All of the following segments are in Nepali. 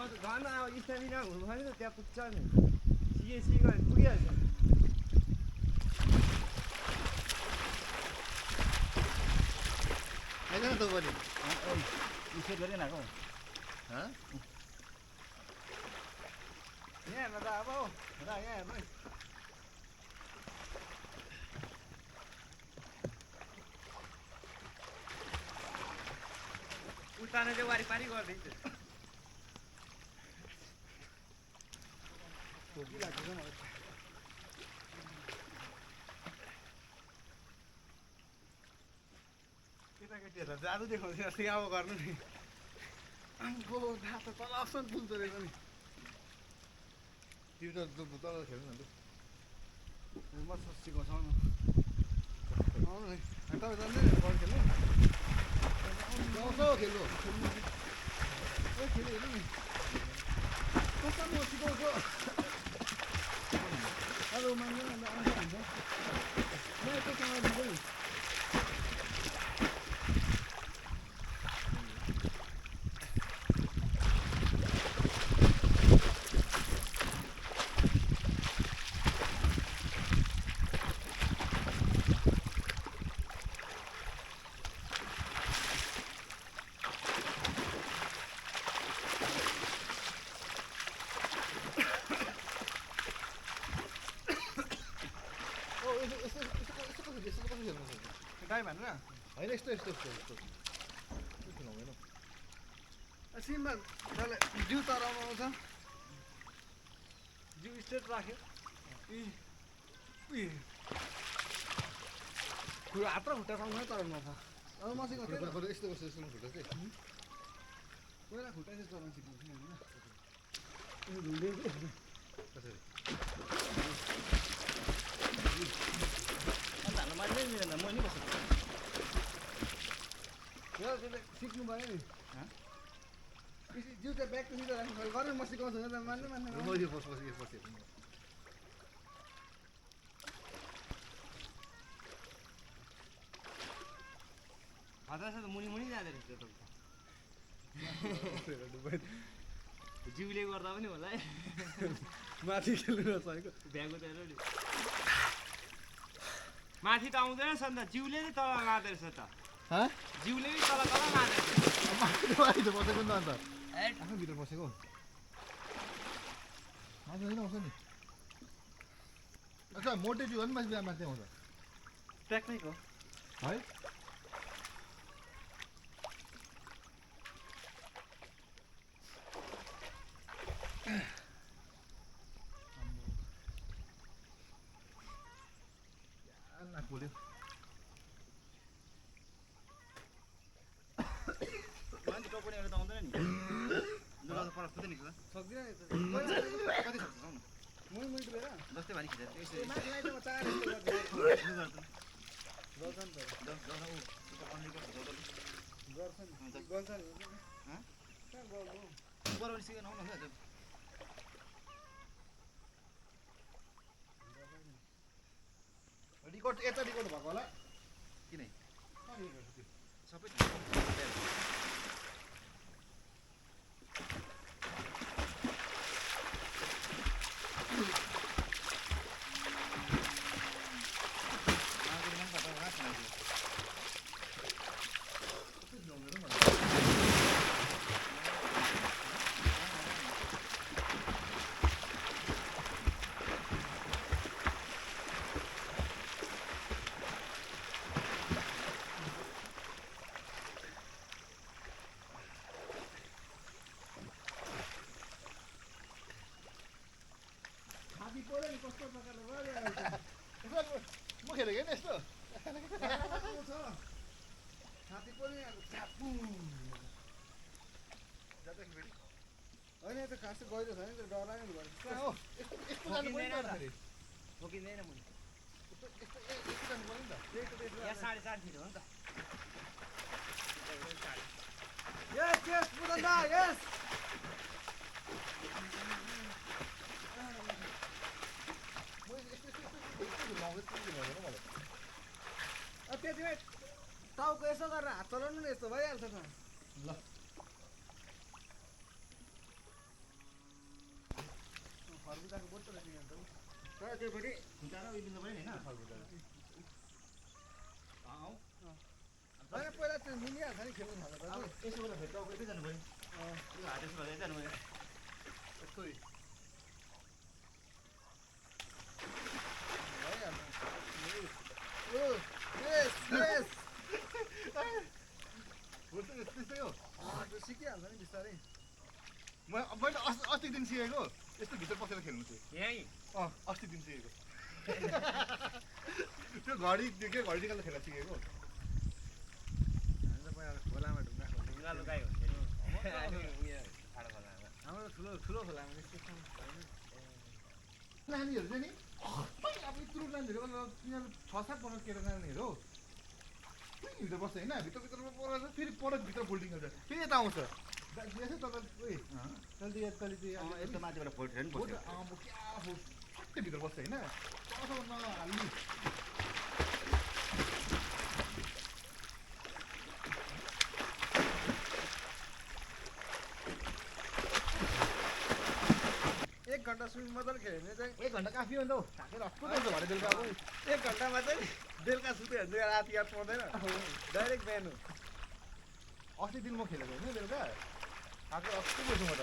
घरमा अब स्टामिना हुनु भयो नि त त्यहाँ पुग्छ नि सिके गयो पुगिहाल्छ आइज न त बडी सेट गरेन आएको यहाँ हेर्न त अब यहाँ हेर्नु उताने चाहिँ वारिपारि गरिदिन्छ केटाकेटीहरूलाई जादु देखाउँछ जस्तै अब गर्नु नि आम्बो धातो तल अप्सन पुल्छ रहेछ नि तिमी त तल खेल्नु न म सिकाउँछ आउनु आउनु नि तपाईँ जान्दै बल खेल्नु आउँछ खेल्नु खेल्नु हेर्नु नि कस्तो म सिकाउँछु अरू मान्छे आउँछ हुन्छ म एकैसँग दिँदै गाई भन्नु न होइन यस्तो हुँदैन सिममा जसले जिउ तराउनु आउँछ जिउ स्ट्रेट राख्यो हात र खुट्टासँग तराउनु आउँछ अब म सिकाउँछु यस्तो खुट्टा चाहिँ पहिला खुट्टा चाहिँ चलाउनु सिकाउँछु सिक्नु भयो नि जिउ चाहिँ ब्याग सिधै राख्नु पऱ्यो गरेर म सिकाउँछु मान्ने हतार त मुनि जाँदो रहेछ जिउले गर्दा पनि होला है माथि खेल्नु नसकेको भ्याएको त नि माथि त आउँदैन नि त जिउले नै तल लाँदो रहेछ त जिउले नै तल लाँदो रहेछ बसेको नि त अन्त आफै भित्र बसेको माथि होइन आउँछ नि अच्छा मोटे जिउ हो नि माथि आउँछ टेक्निक हो है बोल्यो मान्छे टोक्ने त आउँदैन नि लुगा त पर खुदै निक्छ सक्दिनँ कति सक्छ आउनु मै डुबेर जस्तै भारी खिचेर यसरी माथि लाइट म चार यस्तो गर्छ नि त गर्छ नि कहाँ गर्नु बराबर सिकेन आउनु हुन्छ रिकर्ड यता रिकर्ड भएको होला किन सबै कस्तो प्रकारले म खेलेको होइन यस्तो छाती पनि चापु होइन त खास गहिरो छ नि त डरायो नि ठोकिँदैन मैले यहाँ 4.5 फिट हो नि त यस पुदन दा यस त्यतिमै टाउको यसो गरेर हात चलाउनु नि यस्तो भइहाल्छ त ल त्यो फेरि खुट्टा र उयो बिन्नु पऱ्यो नि होइन होइन पहिला त्यो मिलिहाल्छ नि खेल्नु थाल्दा अब यसो गर्दा फेरि टाउको यतै जानु पऱ्यो यो हात यसो गर्दा जानु पऱ्यो खोइ त्यस्तै हो सिकिहाल्छ नि बिस्तारै मैले अस्ति दिन सिकेको यस्तो भित्र पसेर खेल्नु चाहिँ यहीँ अस्ति दिन सिकेको त्यो घडी के घडी निकाल्दा खेल्न सिकेको खोलामा ढुङ्गा ढुङ्गा लुकाइ हुन्छ नि उयो ठाडो खोलामा हाम्रो ठुलो खोलामा त्यस्तो नानीहरू चाहिँ नि अब यत्रो नानीहरू तिनीहरू 6-7 वर्ष केटा नानीहरू भित्र बस्छ होइन भित्रमा परेर फेरि पर भित्र फोल्डिङ गर्छ फेरि यता आउँछ यसो तपाईँ यस्तो माथिबाट फोल्टेर नि सट्टै भित्र बस्छ होइन नहाल्नु एक घन्टा स्विमिङ मजाले खेल्यो भने चाहिँ 1 घन्टा काफी हो नि त ढाकेर हस्पिटल हुन्छ भने बेलुका अब 1 घन्टामा चाहिँ बेलुका सुत्यो भने चाहिँ राति याद पर्दैन डाइरेक्ट बिहान हो अस्ति दिन म खेलेको होइन बेलुका ढाकेर हस्पिटल छु म त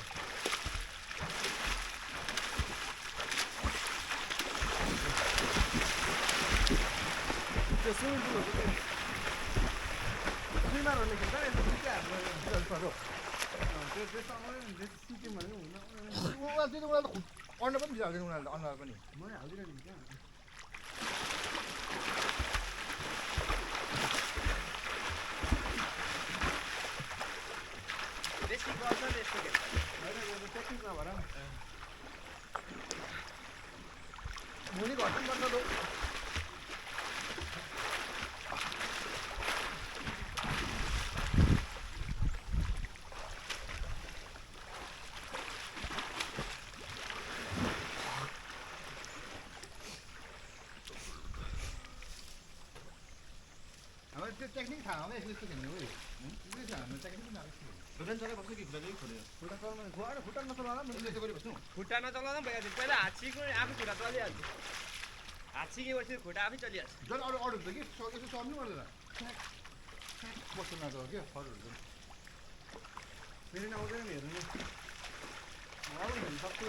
त्यो स्विमिङ पुलहरू चाहिँ स्विमरहरूले खेल्छ नि यस्तो सिक्का हाम्रो त्यो त्यस्तो सिक्यौँ भने हुन्न उनीहरू त्यो उनीहरू त अन्डा पनि भिजाल्दैन उनीहरूले अनुहार पनि मै हाल्दिनँ नि क्या बेसी गर्छ त्यस्तो खेल्छ होइन यो त टेक्निक नभएर मुनि घट्नुपर्छ त हाम्रो त्यो टेक्निक थाहा होला यस्तो यस्तो खेल्ने हो हाम्रो टेक्निक पनि खुट्टा चलाइ बस्नु कि खुट्टा चाहिँ खोल्यो खुट्टा चल्नु खुट्टा नचलाउँदा मैले यसो गरी बस्नु खुट्टा नचलाउँदा पनि भइहाल्छ पहिला हात सिक्नु आफै खुट्टा चलिहाल्छ हात सिकेपछि खुट्टा आफै चलिहाल्छ झन् अरू अरू हुन्छ कि यसो सर्नु पर्दैन बस्नु नजाऊ क्या अरूहरू फेरि आउँदैन नि हेर्नु नि सक्छु